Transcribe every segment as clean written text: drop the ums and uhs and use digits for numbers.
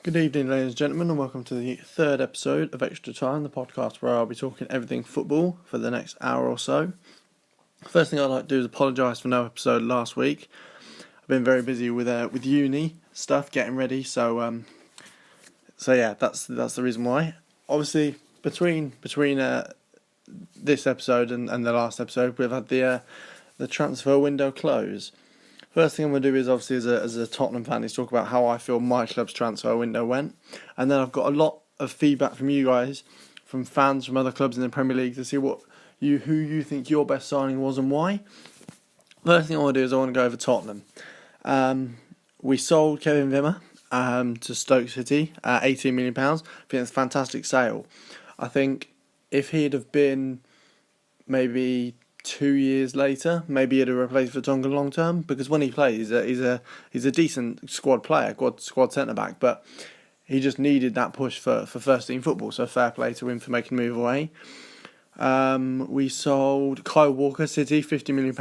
Good evening, ladies and gentlemen, and welcome to the third episode of Extra Time, the podcast where I'll be talking everything football for the next hour or so. First thing I'd like to do is apologise for no episode last week. I've been very busy with uni stuff, getting ready, so yeah, that's the reason why. Obviously, between this episode and the last episode, we've had the transfer window close. First thing I'm going to do is, obviously, as a Tottenham fan, is talk about how I feel my club's transfer window went. And then I've got a lot of feedback from you guys, from fans from other clubs in the Premier League, to see who you think your best signing was and why. First thing I want to do is I want to go over Tottenham. We sold Kevin Wimmer to Stoke City at £18 million. I think it's a fantastic sale. I think if he'd have been maybe 2 years later, maybe he'd have replaced Vertonghen long term, because when he plays, he's a decent squad player, squad centre back, but he just needed that push for first team football. So fair play to him for making the move away. We sold Kyle Walker, City, £50 million.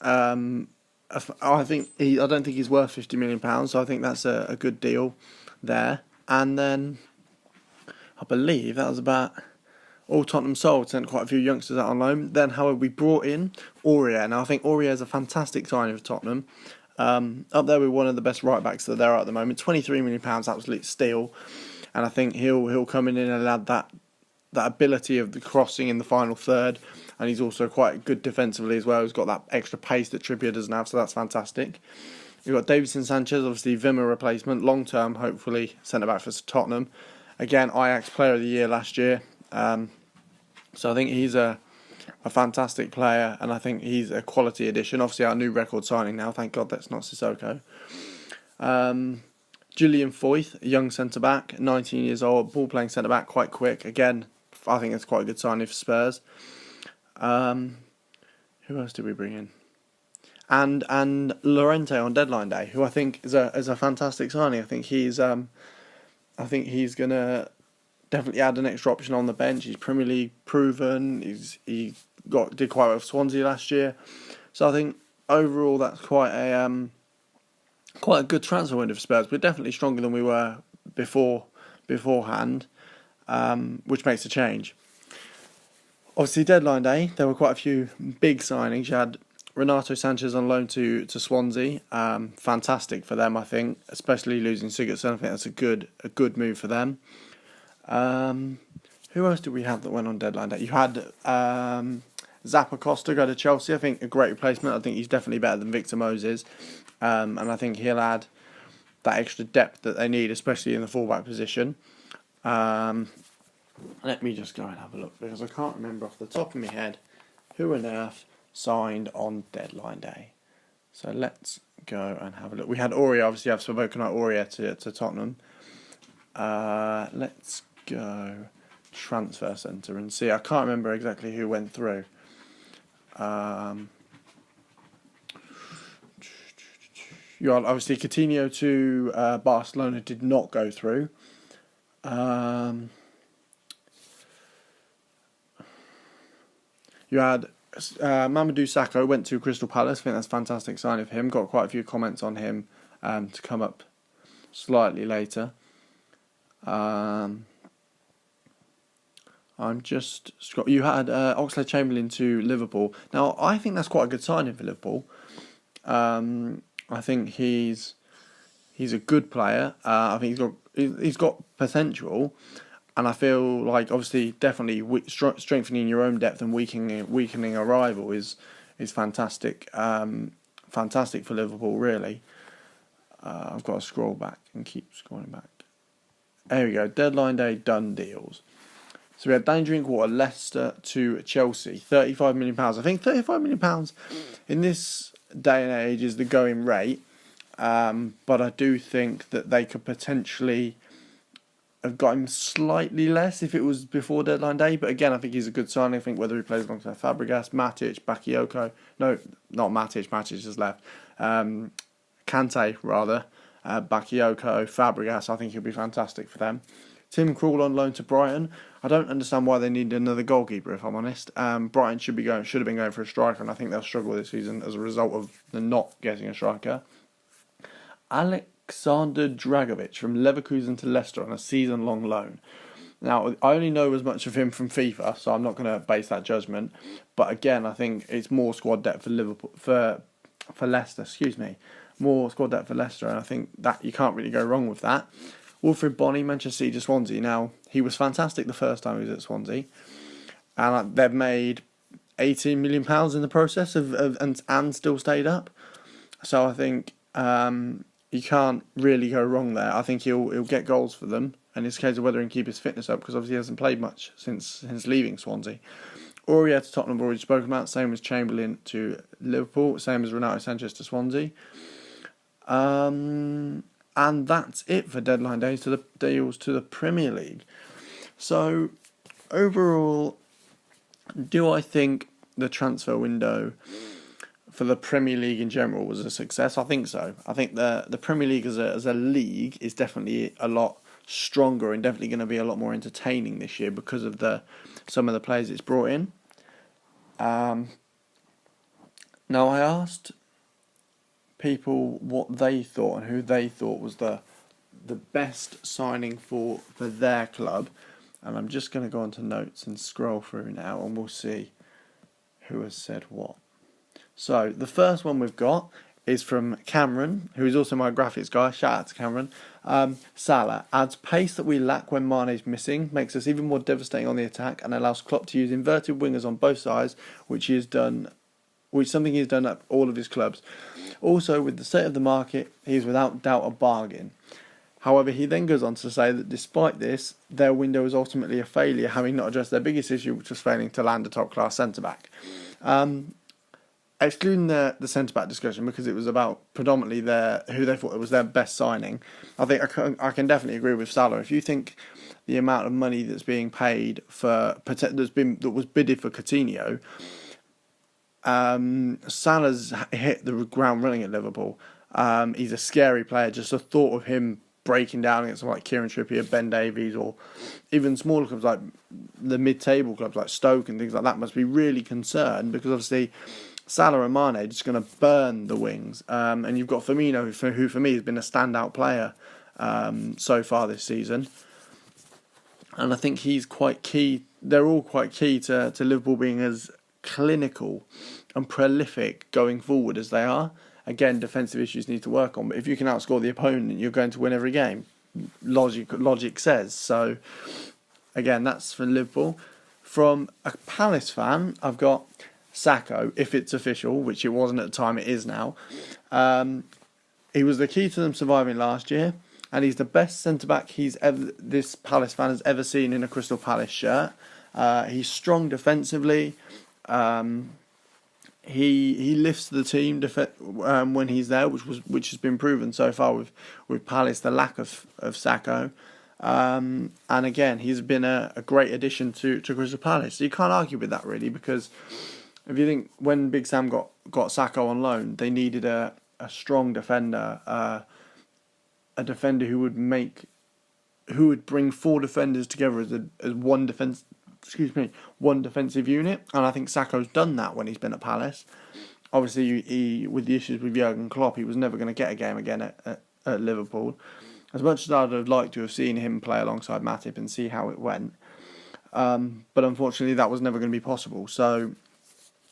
I don't think he's worth £50 million, so I think that's a good deal there. And then I believe that was about all Tottenham sold, sent quite a few youngsters out on loan. Then, however, we brought in Aurier. Now, I think Aurier is a fantastic signing for Tottenham. Up there with one of the best right-backs that there are at the moment. £23 million, absolute steal. And I think he'll come in and add that ability of the crossing in the final third. And he's also quite good defensively as well. He's got that extra pace that Trippier doesn't have, so that's fantastic. You've got Davinson Sanchez, obviously Wimmer replacement. Long-term, hopefully, centre-back for Tottenham. Again, Ajax Player of the Year last year. So I think he's a fantastic player, and I think he's a quality addition. Obviously, our new record signing now. Thank God that's not Sissoko. Julian Foyth, a young centre-back, 19 years old, ball-playing centre-back, quite quick. Again, I think it's quite a good signing for Spurs. Who else did we bring in? And Llorente on deadline day, who I think is a fantastic signing. I think he's going to definitely add an extra option on the bench. He's Premier League proven. He did quite well with Swansea last year. So I think overall that's quite a good transfer window for Spurs. We're definitely stronger than we were beforehand, which makes a change. Obviously, deadline day, there were quite a few big signings. You had Renato Sanchez on loan to Swansea. Fantastic for them, I think, especially losing Sigurdsson. I think that's a good move for them. Who else did we have that went on deadline day? You had Zappa Costa go to Chelsea. I think a great replacement. I think he's definitely better than Victor Moses. And I think he'll add that extra depth that they need, especially in the fullback position. Let me just go and have a look, because I can't remember off the top of my head who on earth signed on deadline day. So let's go and have a look. We had Aurier, obviously I've spoken about Aurier to Tottenham. Let's go transfer centre and see. I can't remember exactly who went through. You had obviously Coutinho to Barcelona did not go through. You had Mamadou Sakho went to Crystal Palace. I think that's a fantastic sign of him. Got quite a few comments on him to come up slightly later. You had Oxlade-Chamberlain to Liverpool. Now, I think that's quite a good signing for Liverpool. I think he's a good player. I think he's got potential, and I feel like obviously definitely strengthening your own depth and weakening a rival is fantastic. Fantastic for Liverpool, really. I've got to scroll back and keep scrolling back. There we go. Deadline day done deals. So we had Danny Drinkwater, Leicester to Chelsea, £35 million. I think £35 million in this day and age is the going rate. But I do think that they could potentially have got him slightly less if it was before deadline day. But again, I think he's a good signing. I think whether he plays alongside Fabregas, Matic, Bakayoko. No, not Matic. Matic just left. Kante, rather. Bakayoko, Fabregas. I think he'll be fantastic for them. Tim Krul on loan to Brighton. I don't understand why they need another goalkeeper, if I'm honest. Brighton should have been going for a striker, and I think they'll struggle this season as a result of the not getting a striker. Alec Alexander Dragovic from Leverkusen to Leicester on a season-long loan. Now, I only know as much of him from FIFA, so I'm not going to base that judgment. But again, I think it's more squad depth for Liverpool for Leicester. More squad depth for Leicester, and I think that you can't really go wrong with that. Wilfried Bony, Manchester City to Swansea. Now, he was fantastic the first time he was at Swansea, and they've made £18 million in the process and still stayed up. So I think you can't really go wrong there. I think he'll get goals for them, and it's a case of whether he can keep his fitness up, because obviously he hasn't played much since leaving Swansea. Aurier to Tottenham, already spoken about. Same as Chamberlain to Liverpool. Same as Renato Sanchez to Swansea. And that's it for deadline days to the deals to the Premier League. So overall, do I think the transfer window for the Premier League in general was a success? I think so. I think the Premier League as a league is definitely a lot stronger and definitely going to be a lot more entertaining this year because of some of the players it's brought in. Now, I asked people what they thought and who they thought was the best signing for their club, and I'm just going to go onto notes and scroll through now, and we'll see who has said what. So the first one we've got is from Cameron, who is also my graphics guy. Shout out to Cameron. Salah adds pace that we lack when Mane's missing, makes us even more devastating on the attack, and allows Klopp to use inverted wingers on both sides, which something he's done at all of his clubs. Also, with the state of the market, he is without doubt a bargain. However, he then goes on to say that despite this, their window is ultimately a failure, having not addressed their biggest issue, which was failing to land a top-class centre-back. Excluding the centre-back discussion, because it was about predominantly who they thought was their best signing, I think I can definitely agree with Salah. If you think the amount of money that's being paid that was bidded for Coutinho, Salah's hit the ground running at Liverpool. He's a scary player. Just the thought of him breaking down against someone like Kieran Trippier, Ben Davies, or even smaller clubs like the mid-table clubs like Stoke and things like that must be really concerned, because obviously Salah and Mane are just going to burn the wings. And you've got Firmino, who for me has been a standout player so far this season. And I think he's quite key. They're all quite key to Liverpool being as clinical and prolific going forward as they are. Again, defensive issues need to work on, but if you can outscore the opponent, you're going to win every game. Logic says. So, again, that's for Liverpool. From a Palace fan, I've got Sakho, if it's official, which it wasn't at the time, it is now. He was the key to them surviving last year, and he's the best centre-back this Palace fan has ever seen in a Crystal Palace shirt. He's strong defensively. He lifts the team when he's there, which has been proven so far with Palace, the lack of Sakho. And again, he's been a great addition to Crystal Palace. So you can't argue with that really, because if you think when Big Sam got Sakho on loan, they needed a strong defender, a defender who would bring four defenders together as one defensive unit, and I think Sakho's done that when he's been at Palace. Obviously, he with the issues with Jurgen Klopp, he was never going to get a game again at Liverpool. As much as I'd have liked to have seen him play alongside Matip and see how it went, but unfortunately that was never going to be possible. So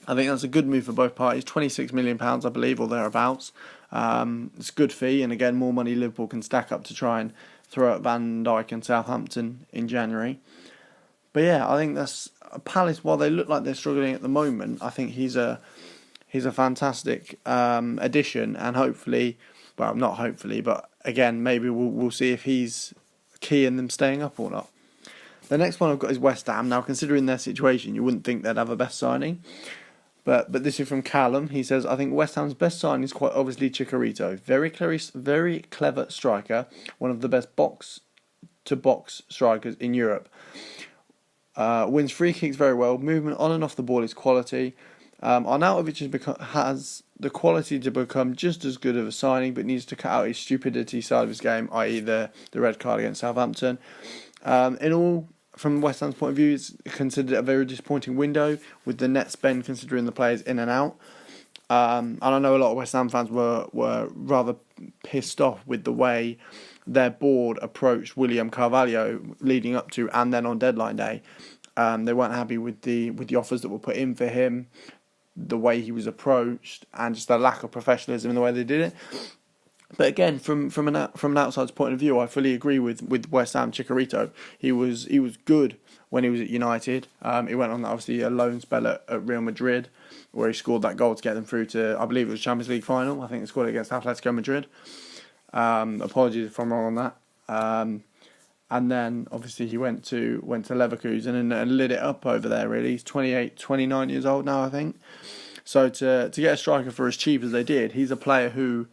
I think that's a good move for both parties. £26 million, I believe, or thereabouts. It's a good fee, and again, more money Liverpool can stack up to try and throw at Van Dijk and Southampton in January. But yeah, I think that's Palace. While they look like they're struggling at the moment, I think he's a fantastic addition, and hopefully, well, not hopefully, but again, maybe we'll see if he's key in them staying up or not. The next one I've got is West Ham. Now, considering their situation, you wouldn't think they'd have a best signing, but this is from Callum. He says, I think West Ham's best signing is quite obviously Chicharito. Very clever striker, one of the best box-to-box strikers in Europe. Wins free kicks very well. Movement on and off the ball is quality. Arnautovic has the quality to become just as good of a signing, but needs to cut out his stupidity side of his game, i.e. the red card against Southampton. In all, from West Ham's point of view, it's considered a very disappointing window, with the net spend considering the players in and out. And I know a lot of West Ham fans were rather pissed off with the way their board approached William Carvalho leading up to and then on deadline day. They weren't happy with the offers that were put in for him, the way he was approached, and just the lack of professionalism in the way they did it. But again, from an outside's point of view, I fully agree with West Ham. Chicharito, he was good when he was at United. He went on obviously a loan spell at Real Madrid, where he scored that goal to get them through to, I believe it was Champions League final. I think they scored it against Atletico Madrid. Apologies if I'm wrong on that. And then obviously he went to Leverkusen and lit it up over there. Really, he's 29 years old now, I think. So to get a striker for as cheap as they did, he's a player who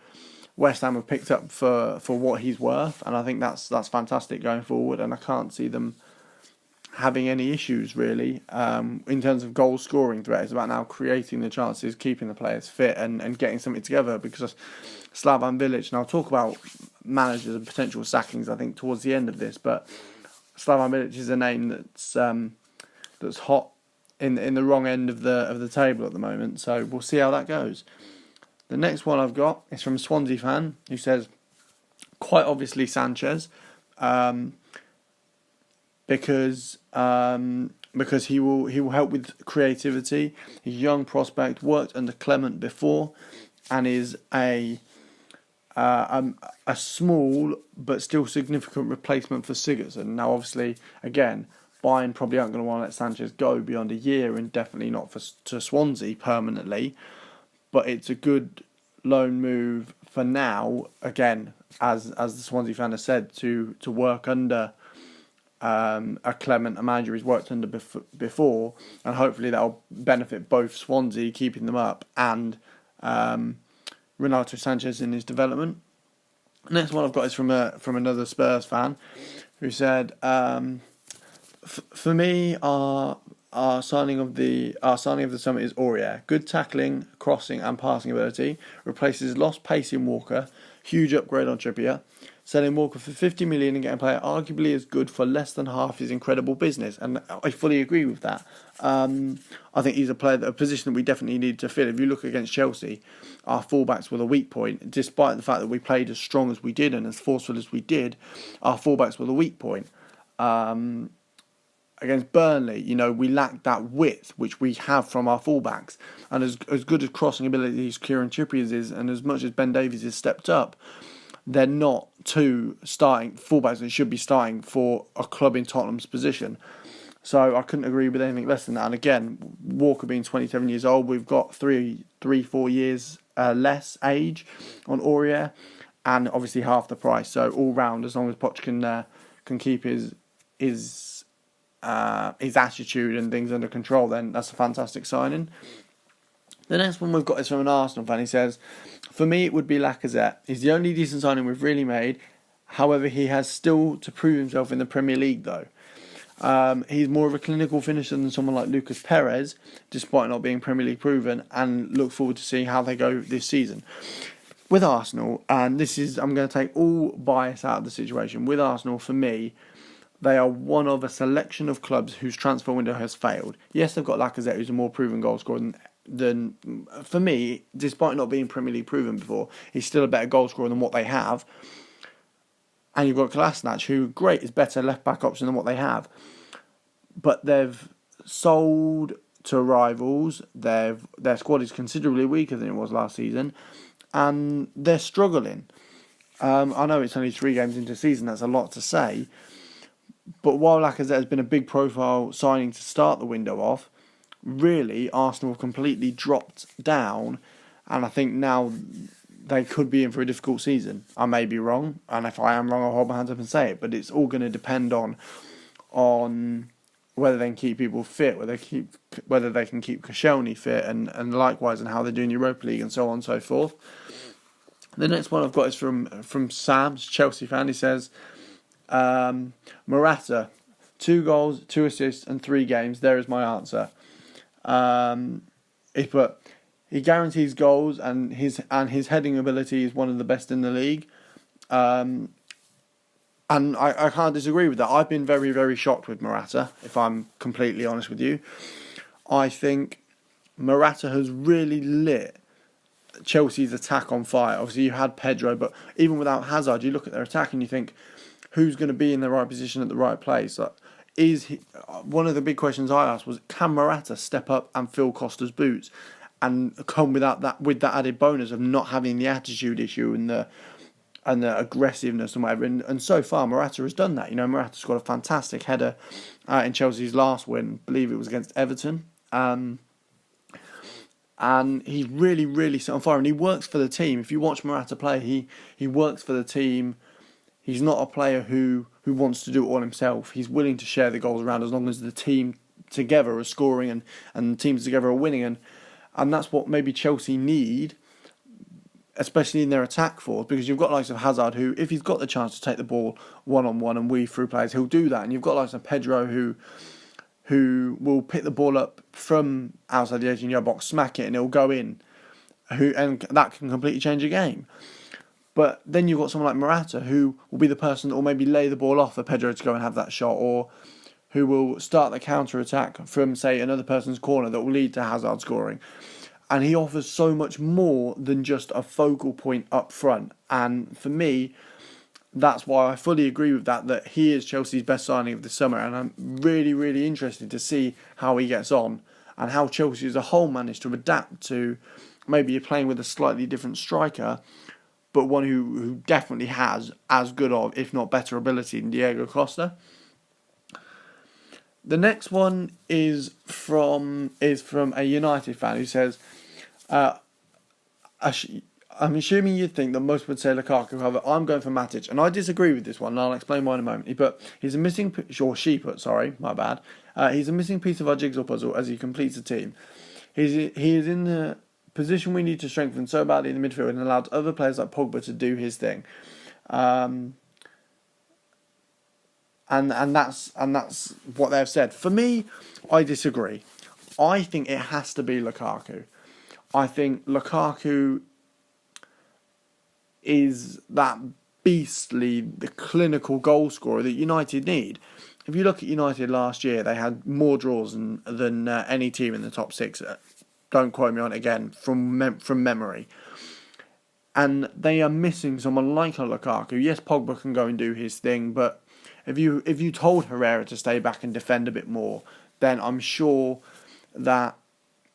West Ham have picked up for what he's worth, and I think that's fantastic going forward. And I can't see them having any issues really in terms of goal scoring threat. It's about now creating the chances, keeping the players fit, and getting something together. Because Slavan Bilic, and I'll talk about managers and potential sackings I think towards the end of this, but Slavan Bilic is a name that's hot in the wrong end of the table at the moment. So we'll see how that goes. The next one I've got is from a Swansea fan who says, quite obviously Sanchez, because he will help with creativity. He's a young prospect, worked under Clement before, and is a small but still significant replacement for Sigurdsson. Now, obviously, again, Bayern probably aren't going to want to let Sanchez go beyond a year, and definitely not to Swansea permanently. But it's a good loan move for now. Again, as the Swansea fan has said, to work under a Clement, a manager he's worked under before, and hopefully that'll benefit both Swansea, keeping them up, and Renato Sanchez in his development. The next one I've got is from another Spurs fan who said, for me, our signing of the summer is Aurier. Good tackling, crossing and passing ability. Replaces lost pace in Walker. Huge upgrade on Trippier. Selling Walker for 50 million and getting a player arguably as good for less than half is incredible business. And I fully agree with that. I think he's a position that we definitely need to fill. If you look against Chelsea, our fullbacks were the weak point. Despite the fact that we played as strong as we did and as forceful as we did, our fullbacks were the weak point. Against Burnley, we lacked that width which we have from our fullbacks, and as good as crossing abilities Kieran Trippier's is, and as much as Ben Davies has stepped up, they're not two starting fullbacks that should be starting for a club in Tottenham's position. So I couldn't agree with anything less than that. And again, Walker being 27 years old, we've got 4 years less age on Aurier, and obviously half the price. So all round, as long as Poch can keep his attitude and things under control, then that's a fantastic signing. The next one we've got is from an Arsenal fan. He says, for me it would be Lacazette. He's the only decent signing we've really made. However, he has still to prove himself in the Premier League though. He's more of a clinical finisher than someone like Lucas Perez, despite not being Premier League proven, and look forward to seeing how they go this season. With Arsenal, and I'm going to take all bias out of the situation. With Arsenal, for me, they are one of a selection of clubs whose transfer window has failed. Yes, they've got Lacazette, who's a more proven goal scorer than for me, despite not being Premier League proven before, he's still a better goal scorer than what they have. And you've got Kolasinac, who, great, is better left-back option than what they have. But they've sold to rivals. Their squad is considerably weaker than it was last season. And they're struggling. I know it's only 3 games into the season, that's a lot to say. But while Lacazette has been a big profile signing to start the window off, really, Arsenal have completely dropped down, and I think now they could be in for a difficult season. I may be wrong, and if I am wrong, I'll hold my hands up and say it, but it's all going to depend on whether they can keep people fit, whether they can keep Koscielny fit, and likewise, and how they do in Europa League, and so on and so forth. The next one I've got is from Sam, Chelsea fan. He says, Morata, 2 goals, 2 assists, and 3 games. There is my answer. But he guarantees goals, and his heading ability is one of the best in the league. And I can't disagree with that. I've been very, very shocked with Morata, if I'm completely honest with you. I think Morata has really lit Chelsea's attack on fire. Obviously, you had Pedro, but even without Hazard, you look at their attack and you think, who's going to be in the right position at the right place? Like, one of the big questions I asked was, can Morata step up and fill Costa's boots, and come with that added bonus of not having the attitude issue and the aggressiveness and whatever. And so far, Morata has done that. Morata scored a fantastic header in Chelsea's last win. I believe it was against Everton. And he's really, really set on fire. And he works for the team. If you watch Morata play, he works for the team. He's not a player who wants to do it all himself. He's willing to share the goals around as long as the team together are scoring and the teams together are winning. And that's what maybe Chelsea need, especially in their attack force, because you've got likes of Hazard who, if he's got the chance to take the ball one-on-one and weave through players, he'll do that. And you've got likes of Pedro who will pick the ball up from outside the 18-yard box, smack it, and it'll go in. And that can completely change a game. But then you've got someone like Morata who will be the person that will maybe lay the ball off for Pedro to go and have that shot, or who will start the counter-attack from, say, another person's corner that will lead to Hazard scoring. And he offers so much more than just a focal point up front. And for me, that's why I fully agree with that he is Chelsea's best signing of the summer. And I'm really, really interested to see how he gets on and how Chelsea as a whole managed to adapt to maybe playing with a slightly different striker, but one who definitely has as good of, if not better, ability than Diego Costa. The next one is from a United fan who says, I'm assuming you'd think that most would say Lukaku, however, I'm going for Matic, and I disagree with this one, and I'll explain why in a moment. But he's a missing, he's a missing piece of our jigsaw puzzle as he completes the team. He is in the position we need to strengthen so badly in the midfield and allowed other players like Pogba to do his thing. And that's what they've said. For me, I disagree. I think it has to be Lukaku. I think Lukaku is that the clinical goal scorer that United need. If you look at United last year, they had more draws than any team in the top six. Don't quote me on it again from memory. And they are missing someone like a Lukaku. Yes, Pogba can go and do his thing, but if you told Herrera to stay back and defend a bit more, then I'm sure that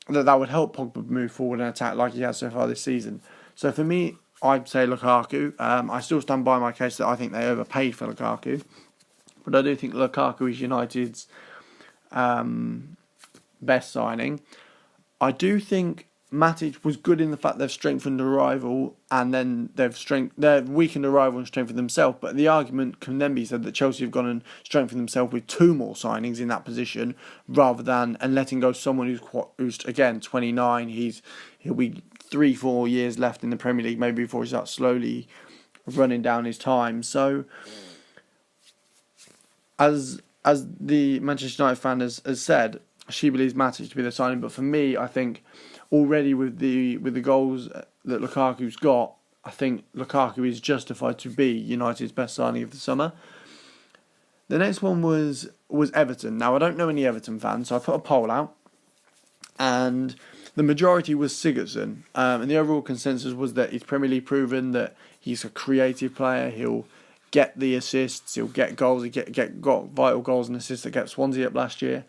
would help Pogba move forward and attack like he has so far this season. So for me, I'd say Lukaku. I still stand by my case that I think they overpaid for Lukaku, but I do think Lukaku is United's best signing. I do think Matic was good in the fact they've strengthened a rival and then they've weakened a rival and strengthened themselves. But the argument can then be said that Chelsea have gone and strengthened themselves with two more signings in that position rather than letting go someone who's again 29. He'll be 3-4 years left in the Premier League maybe before he starts slowly running down his time. So as the Manchester United fan has said, she believes Matic to be the signing, but for me, I think already with the goals that Lukaku's got, I think Lukaku is justified to be United's best signing of the summer. The next one was Everton. Now, I don't know any Everton fans, so I put a poll out, and the majority was Sigurdsson. And the overall consensus was that he's Premier League proven, that he's a creative player, he'll get the assists, he'll get goals, he got vital goals and assists that kept Swansea up last year.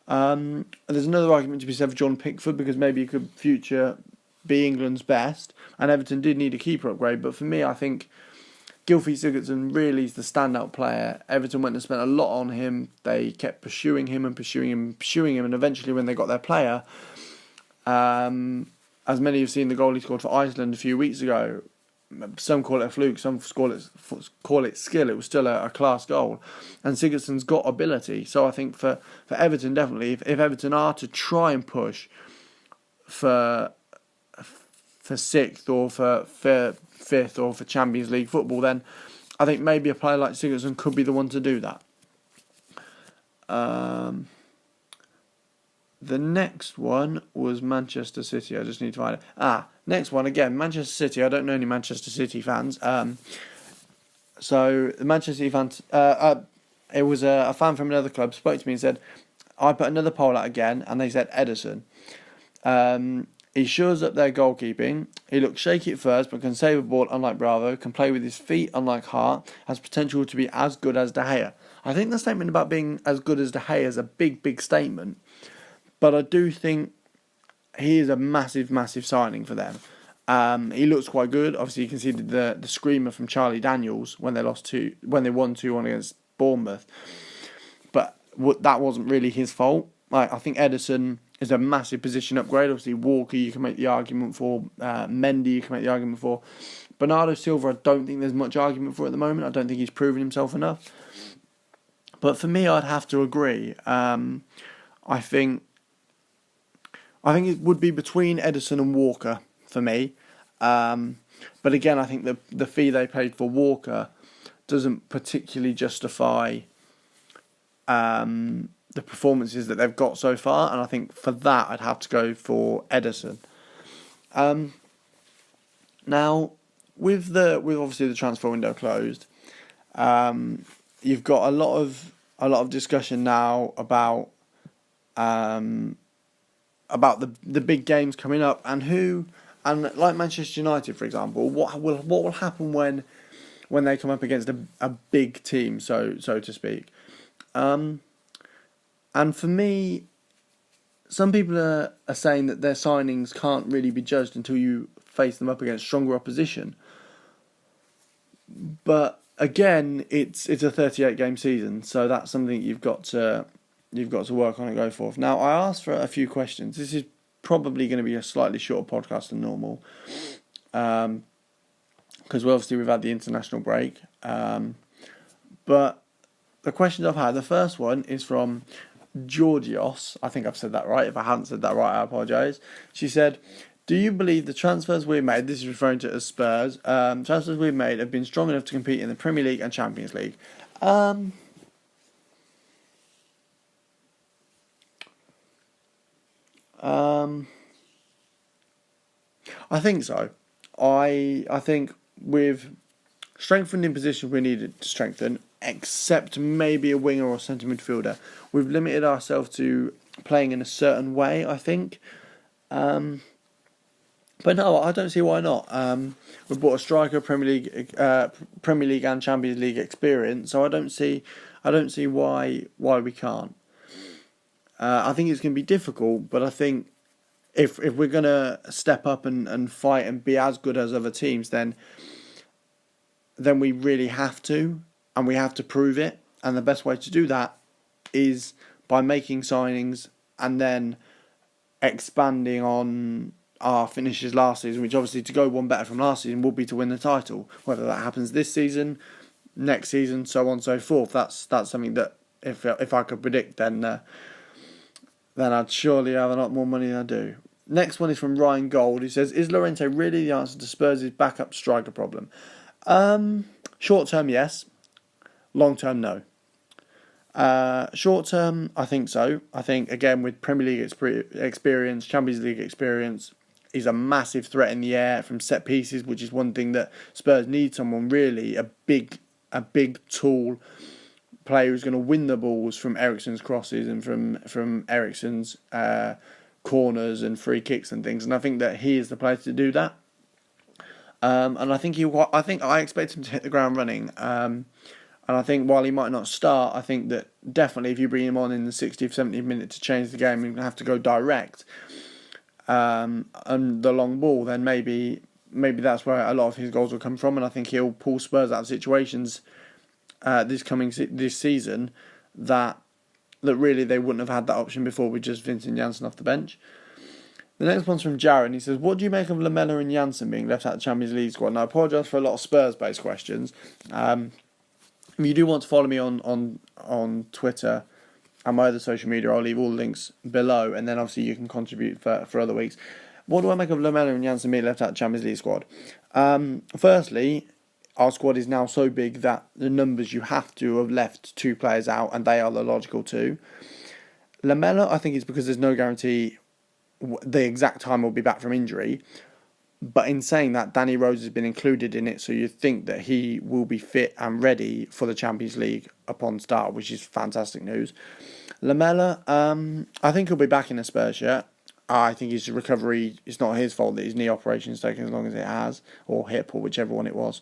There's another argument to be said for John Pickford because maybe he could future be England's best, and Everton did need a keeper upgrade, but for me I think Gylfi Sigurdsson really is the standout player. Everton went and spent a lot on him. They kept pursuing him, and eventually when they got their player, as many have seen the goal he scored for Iceland a few weeks ago, some call it a fluke, some call it skill. It was still a class goal, and Sigurdsson's got ability. So I think for Everton, definitely, if Everton are to try and push for sixth or for fifth or for Champions League football, then I think maybe a player like Sigurdsson could be the one to do that. The next one was Manchester City. I just need to find it. Next one again, Manchester City. I don't know any Manchester City fans. So the Manchester City fans, it was a fan from another club spoke to me and said, I put another poll out again, and they said Ederson. He shores up their goalkeeping. He looks shaky at first, but can save a ball unlike Bravo, can play with his feet unlike Hart, has potential to be as good as De Gea. I think the statement about being as good as De Gea is a big, big statement, but I do think he is a massive, massive signing for them. He looks quite good. Obviously, you conceded the screamer from Charlie Daniels when they won 2-1 against Bournemouth, but that wasn't really his fault. Like, I think Ederson is a massive position upgrade. Obviously, Walker you can make the argument for. Mendy you can make the argument for. Bernardo Silva I don't think there's much argument for at the moment. I don't think he's proven himself enough. But for me, I'd have to agree. I think it would be between Ederson and Walker for me. But again, I think the fee they paid for Walker doesn't particularly justify the performances that they've got so far, and I think for that I'd have to go for Ederson. Now, with obviously the transfer window closed, you've got a lot of discussion now about the big games coming up and like Manchester United, for example, what will happen when they come up against a big team, so to speak. And for me, some people are saying that their signings can't really be judged until you face them up against stronger opposition. But again, it's a 38-game season, so that's something you've got to work on and go for. Now, I asked for a few questions. This is probably going to be a slightly shorter podcast than normal, because we've had the international break. But the questions I've had, the first one is from Georgios. I think I've said that right. If I haven't said that right, I apologise. She said, do you believe the transfers we've made, this is referring to as Spurs, transfers we've made have been strong enough to compete in the Premier League and Champions League? I think so. I think we've strengthened in positions we needed to strengthen, except maybe a winger or centre midfielder. We've limited ourselves to playing in a certain way, I think. But no, I don't see why not. We've bought a striker, Premier League and Champions League experience, so I don't see why we can't. I think it's going to be difficult, but I think if we're going to step up and fight and be as good as other teams, then we really have to, and we have to prove it. And the best way to do that is by making signings and then expanding on our finishes last season, which obviously to go one better from last season will be to win the title. Whether that happens this season, next season, so on and so forth. That's something that if I could predict, then I'd surely have a lot more money than I do. Next one is from Ryan Gold, who says, is Llorente really the answer to Spurs' backup striker problem? Short term, yes. Long term, no. Short term, I think so. I think, again, with Premier League experience, Champions League experience, he's a massive threat in the air from set pieces, which is one thing that Spurs need. Someone really, a big tall player who's going to win the balls from Eriksen's crosses and from Eriksen's corners and free kicks and things. And I think that he is the player to do that. And I think I expect him to hit the ground running. And I think while he might not start, I think that definitely if you bring him on in the 60th, 70th minute to change the game, you're going to have to go direct. And the long ball, then maybe that's where a lot of his goals will come from. And I think he'll pull Spurs out of situations this season that really they wouldn't have had that option before with just Vincent Janssen off the bench. The next one's from Jared. He says, what do you make of Lamela and Janssen being left out of the Champions League squad? And I apologise for a lot of Spurs-based questions. If you do want to follow me on Twitter and my other social media, I'll leave all the links below, and then obviously you can contribute for other weeks. What do I make of Lamela and Janssen being left out of the Champions League squad? Firstly, our squad is now so big that the numbers you have to have left 2 players out, and they are the logical 2. Lamela, I think it's because there's no guarantee the exact time he'll be back from injury. But in saying that, Danny Rose has been included in it, so you think that he will be fit and ready for the Champions League upon start, which is fantastic news. Lamela, I think he'll be back in a Spurs shirt. I think his recovery, it's not his fault that his knee operation is taking as long as it has, or hip, or whichever one it was.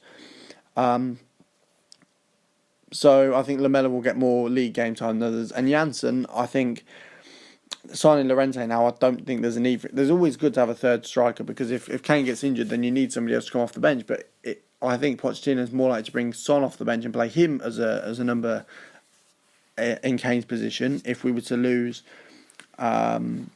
So I think Lamela will get more league game time than others. And Janssen, I think, signing Llorente now, I don't think there's a need for it. There's always good to have a third striker, because if Kane gets injured, then you need somebody else to come off the bench. But I think Pochettino's more likely to bring Son off the bench and play him as a number in Kane's position if we were to lose Kane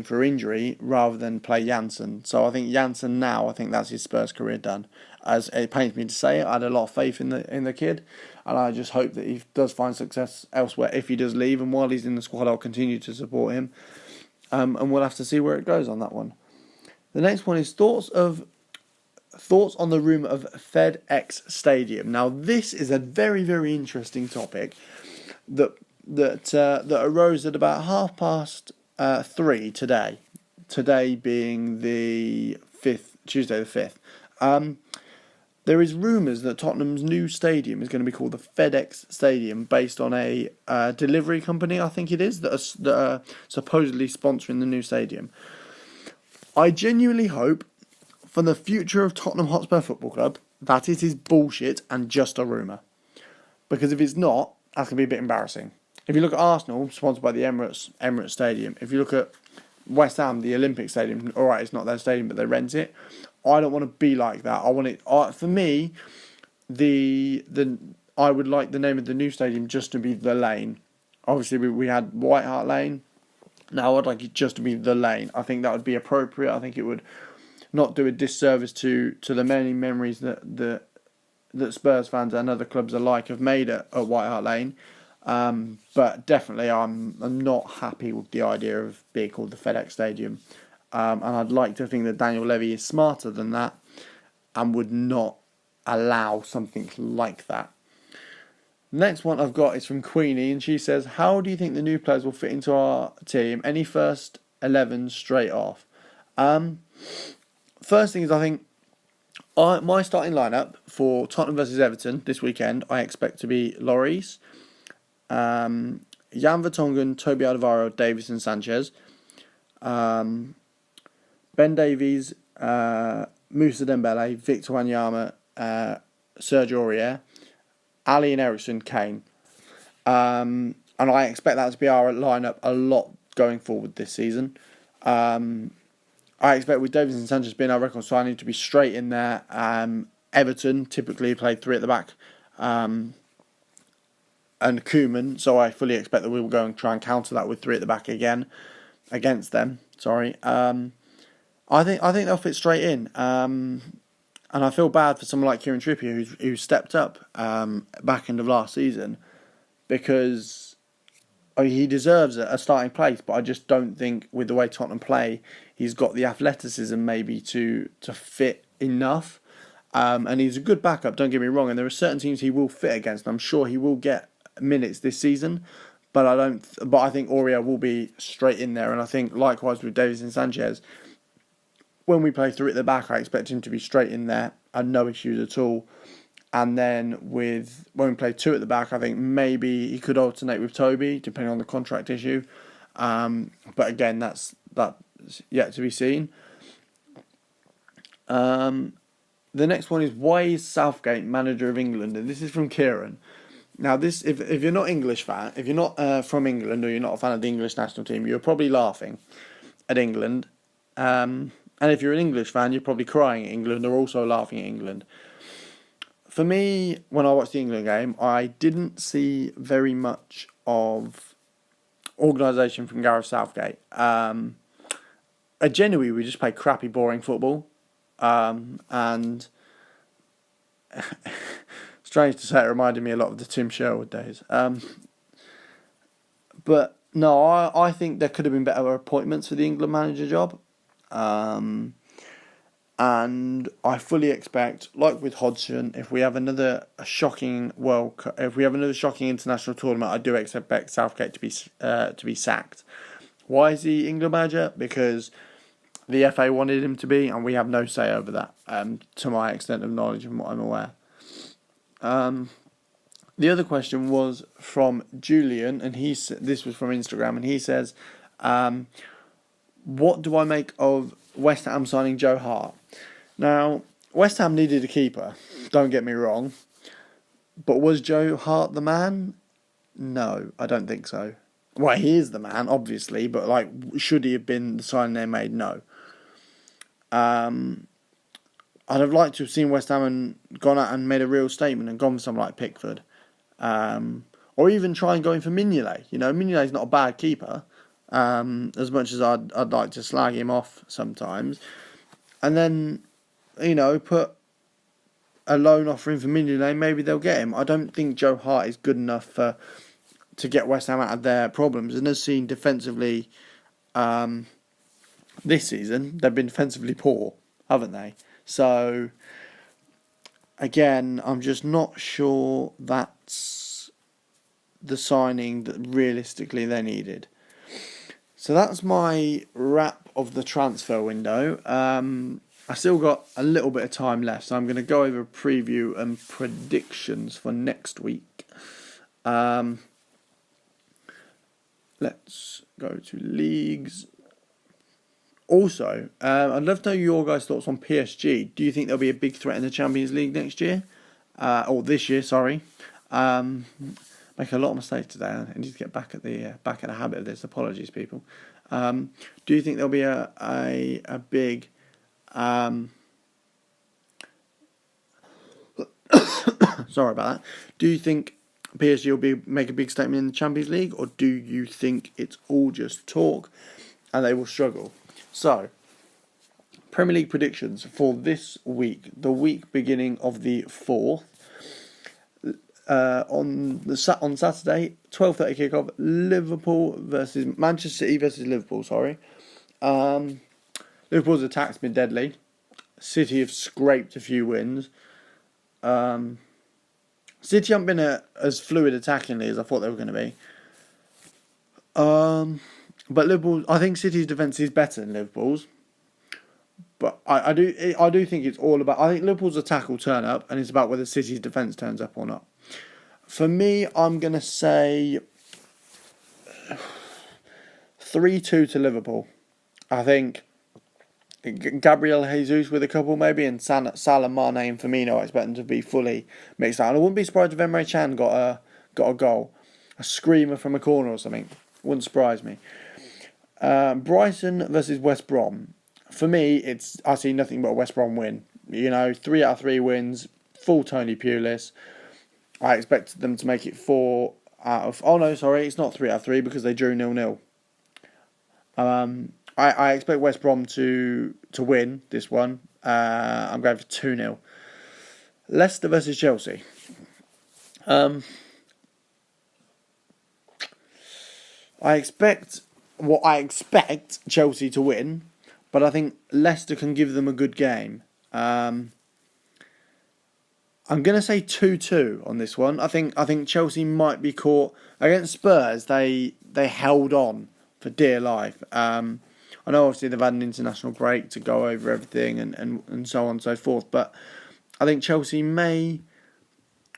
for injury, rather than play Janssen. So I think Janssen now, I think that's his Spurs career done. As it pains me to say it, I had a lot of faith in the kid, and I just hope that he does find success elsewhere if he does leave. And while he's in the squad, I'll continue to support him. And we'll have to see where it goes on that one. The next one is thoughts on the rumour of FedEx Stadium. Now, this is a very, very interesting topic that arose at about 3:30 today. Today being the 5th, Tuesday the 5th. There is rumours that Tottenham's new stadium is going to be called the FedEx Stadium, based on a delivery company, I think it is, that are supposedly sponsoring the new stadium. I genuinely hope, for the future of Tottenham Hotspur Football Club, that it is bullshit and just a rumour. Because if it's not, that's going to be a bit embarrassing. If you look at Arsenal, sponsored by the Emirates Stadium. If you look at West Ham, the Olympic Stadium, alright, it's not their stadium, but they rent it. I don't want to be like that. I want it. For me, I would like the name of the new stadium just to be the Lane. Obviously, we had White Hart Lane. Now I'd like it just to be the Lane. I think that would be appropriate. I think it would not do a disservice to the many memories that Spurs fans and other clubs alike have made at White Hart Lane. But definitely, I'm not happy with the idea of being called the FedEx Stadium. And I'd like to think that Daniel Levy is smarter than that and would not allow something like that. Next one I've got is from Queenie, and she says, how do you think the new players will fit into our team? Any first 11 straight off? First thing is, I think my starting lineup for Tottenham versus Everton this weekend, I expect to be Lloris, Jan Vertonghen, Toby Alderweireld, Davies and Sanchez, Ben Davies, Moussa Dembele, Victor Wanyama, Serge Aurier, Ali and Eriksen, Kane. And I expect that to be our lineup a lot going forward this season. I expect with Davies and Sanchez being our record signing to be straight in there. Everton typically played 3 at the back. And Koeman, so I fully expect that we will go and try and counter that with 3 at the back again against them. I think they'll fit straight in. And I feel bad for someone like Kieran Trippier who stepped up back end of last season, because he deserves a starting place, but I just don't think with the way Tottenham play, he's got the athleticism maybe to fit enough. And he's a good backup, don't get me wrong, and there are certain teams he will fit against, and I'm sure he will get minutes this season. But I think Aurier will be straight in there, and I think likewise with Davies and Sanchez, when we play 3 at the back, I expect him to be straight in there and no issues at all. And then when we play 2 at the back, I think maybe he could alternate with Toby, depending on the contract issue. But again, that's yet to be seen. The next one is, why is Southgate manager of England? And this is from Kieran. Now, this if you're not English fan, if you're not from England, or you're not a fan of the English national team, you're probably laughing at England. And if you're an English fan, you're probably crying at England or also laughing at England. For me, when I watched the England game, I didn't see very much of organisation from Gareth Southgate. Genuinely, we just played crappy, boring football. And strange to say, it reminded me a lot of the Tim Sherwood days. But no, I think there could have been better appointments for the England manager job. And I fully expect, like with Hodgson, if we have another shocking international tournament, I do expect Southgate to be sacked. Why is he England manager? Because the FA wanted him to be, and we have no say over that. To my extent of knowledge and what I'm aware. The other question was from Julian, and this was from Instagram, and he says, What do I make of West Ham signing Joe Hart? Now, West Ham needed a keeper, don't get me wrong. But was Joe Hart the man? No, I don't think so. Well, he is the man, obviously, but like, should he have been the signing they made? No. I'd have liked to have seen West Ham and gone out and made a real statement and gone for someone like Pickford. Or even try and go in for Mignolet. You know, Mignolet's not a bad keeper. As much as I'd like to slag him off sometimes. And then, you know, put a loan offer in for Mignolet, maybe they'll get him. I don't think Joe Hart is good enough to get West Ham out of their problems. And as seen defensively this season, they've been defensively poor, haven't they? So, again, I'm just not sure that's the signing that realistically they needed. So that's my wrap of the transfer window. I still got a little bit of time left, so I'm going to go over a preview and predictions for next week. Let's go to leagues. Also, I'd love to know your guys' thoughts on PSG. Do you think they'll be a big threat in the Champions League next year? Or this year, sorry. Make a lot of mistakes today. I need to get back at the habit of this. Apologies, people. Do you think there'll be a big sorry about that. Do you think PSG will make a big statement in the Champions League, or do you think it's all just talk and they will struggle? So, Premier League predictions for this week, the week beginning of the 4th. On Saturday, 12:30 kickoff, Manchester City versus Liverpool. Liverpool's attack's been deadly. City have scraped a few wins. City haven't been as fluid attackingly as I thought they were going to be. But Liverpool, I think City's defence is better than Liverpool's. But I do think it's all about. I think Liverpool's attack will turn up, and it's about whether City's defence turns up or not. For me, I'm going to say 3-2 to Liverpool. I think Gabriel Jesus with a couple maybe, and Salah, Mane and Firmino I expect them to be fully mixed out. And I wouldn't be surprised if Emre Can got a goal. A screamer from a corner or something. Wouldn't surprise me. Brighton versus West Brom. For me, I see nothing but a West Brom win. You know, 3 out of 3 wins, full Tony Pulis. I expected them to make it 4 out of... Oh no, sorry, it's not 3 out of 3 because they drew 0-0. I expect West Brom to win this one. I'm going for 2-0. Leicester versus Chelsea. I expect Chelsea to win, but I think Leicester can give them a good game. I'm going to say 2-2 on this one. I think Chelsea might be caught against Spurs. They held on for dear life. I know obviously they've had an international break to go over everything and so on and so forth, but I think Chelsea may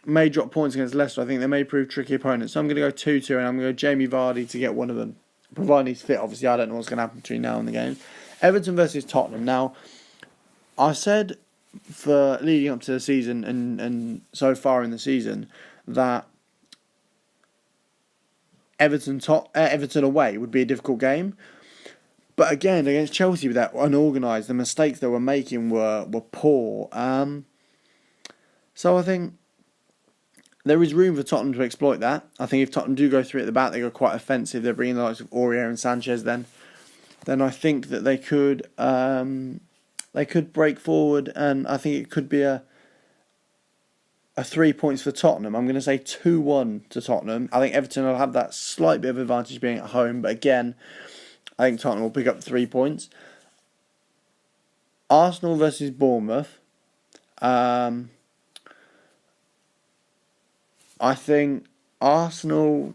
drop points against Leicester. I think they may prove tricky opponents. So I'm going to go 2-2 and I'm going to go Jamie Vardy to get one of them. Provided he's fit, obviously. I don't know what's going to happen between now and the game. Everton versus Tottenham. Now, I said for leading up to the season and so far in the season that Everton away would be a difficult game. But again, against Chelsea with that unorganised, the mistakes they were making were poor. So I think there is room for Tottenham to exploit that. I think if Tottenham do go through at the back, they go quite offensive. They're bringing the likes of Aurier and Sanchez. Then I think that they could break forward, and I think it could be a 3 points for Tottenham. I'm going to say 2-1 to Tottenham. I think Everton will have that slight bit of advantage being at home, but again, I think Tottenham will pick up 3 points. Arsenal versus Bournemouth. I think Arsenal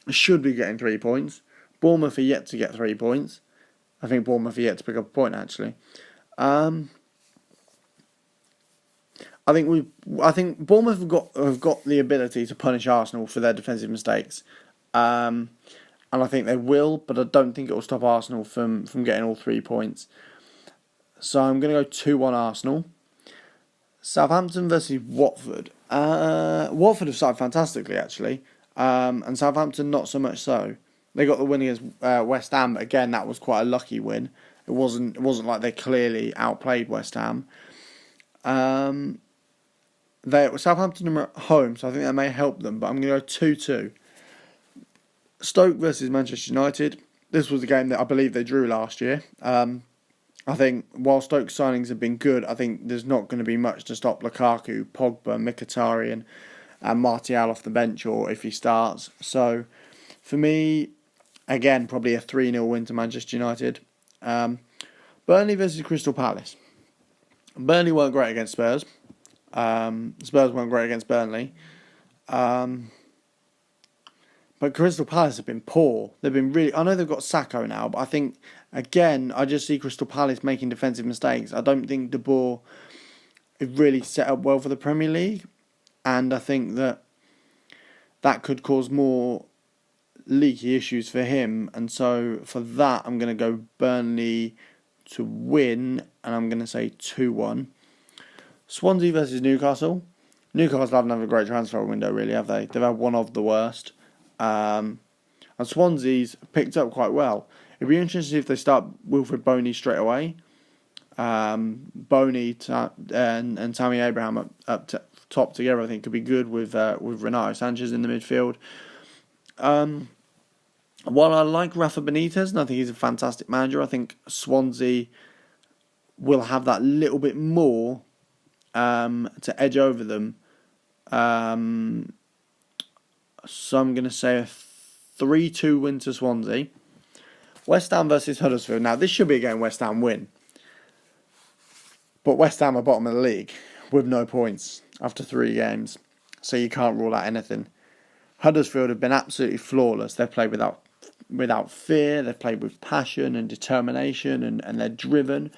should be getting 3 points. Bournemouth are yet to get 3 points. I think Bournemouth are yet to pick up a point, actually. I think Bournemouth have got the ability to punish Arsenal for their defensive mistakes. and I think they will, but I don't think it will stop Arsenal from getting all 3 points. So I'm going to go 2-1 Arsenal. Southampton versus Watford. Watford have started fantastically, actually, and Southampton not so much so. They got the win against West Ham, but again, that was quite a lucky win. It wasn't like they clearly outplayed West Ham. Southampton are at home, so I think that may help them, but I'm going to go 2-2. Stoke versus Manchester United. This was a game that I believe they drew last year. I think while Stoke's signings have been good, I think there's not going to be much to stop Lukaku, Pogba, Mkhitaryan and Martial off the bench, or if he starts. So, for me, again, probably a 3-0 win to Manchester United. Burnley versus Crystal Palace. Burnley weren't great against Spurs. Spurs weren't great against Burnley. But Crystal Palace have been poor. They've been really... I know they've got Sacco now, but I think, again, I just see Crystal Palace making defensive mistakes. I don't think De Boer is really set up well for the Premier League. And I think that could cause more leaky issues for him. And so, for that, I'm going to go Burnley to win. And I'm going to say 2-1. Swansea versus Newcastle. Newcastle haven't had a great transfer window, really, have they? They've had one of the worst. And Swansea's picked up quite well. It'd be interesting if they start Wilfred Boney straight away. Boney and Tammy Abraham up top together, I think, could be good with Renato Sanchez in the midfield. While I like Rafa Benitez, and I think he's a fantastic manager, I think Swansea will have that little bit more to edge over them. So I'm going to say a 3-2 win to Swansea. West Ham versus Huddersfield. Now, this should be a game West Ham win. But West Ham are bottom of the league with no points after 3 games. So you can't rule out anything. Huddersfield have been absolutely flawless. They've played without fear. They've played with passion and determination, and they're driven.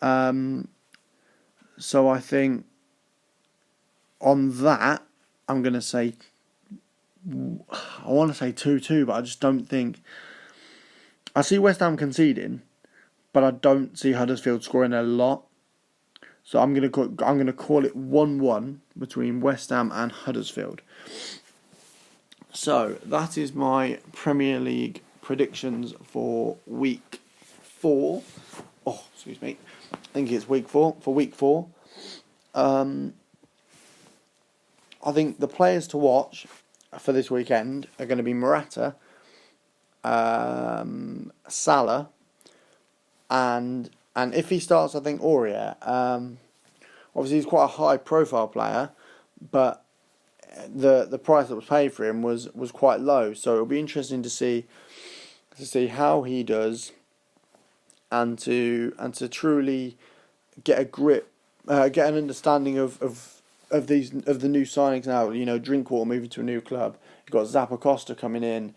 So I think on that, I'm going to say... I want to say 2-2, but I just don't think... I see West Ham conceding, but I don't see Huddersfield scoring a lot. So I'm going to call it 1-1 between West Ham and Huddersfield. So that is my Premier League predictions for week 4. Oh, excuse me. I think it's week 4. For week 4. I think the players to watch for this weekend are going to be Morata, Salah, and if he starts, I think Aurier. Obviously, he's quite a high-profile player, but the price that was paid for him was quite low. So it'll be interesting to see how he does, and to truly get a grip, get an understanding of the new signings now. You know, Drinkwater moving to a new club. You've got Zappacosta coming in.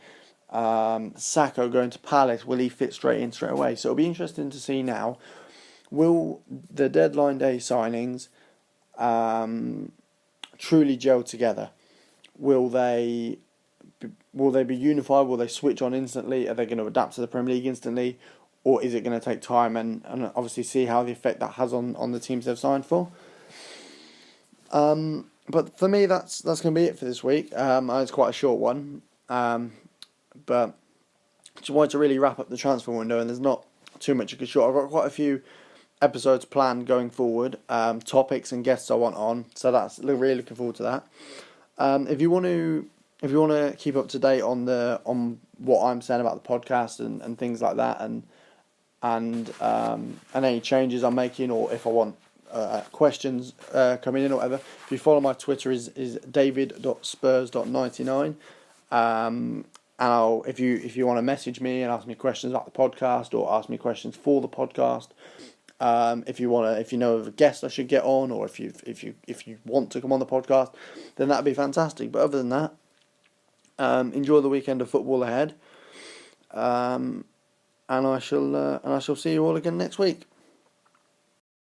Sacco going to Palace. Will he fit straight away? So it'll be interesting to see now. Will the deadline day signings truly gel together? Will they be unified? Will they switch on instantly? Are they going to adapt to the Premier League instantly? Or is it going to take time and obviously see how the effect that has on the teams they've signed for? But for me, that's going to be it for this week. It's quite a short one. But just wanted to really wrap up the transfer window, and there's not too much I could short. I've got quite a few episodes planned going forward, topics and guests I want on, so that's really looking forward to that. If you want to keep up to date on what I'm saying about the podcast and things like that, and any changes I'm making, or if I want questions coming in or whatever, if you follow my Twitter is david.spurs.99. And if you want to message me and ask me questions about the podcast, or ask me questions for the podcast, if you know of a guest I should get on, or if you want to come on the podcast, then that'd be fantastic. But other than that, enjoy the weekend of football ahead, and I shall see you all again next week.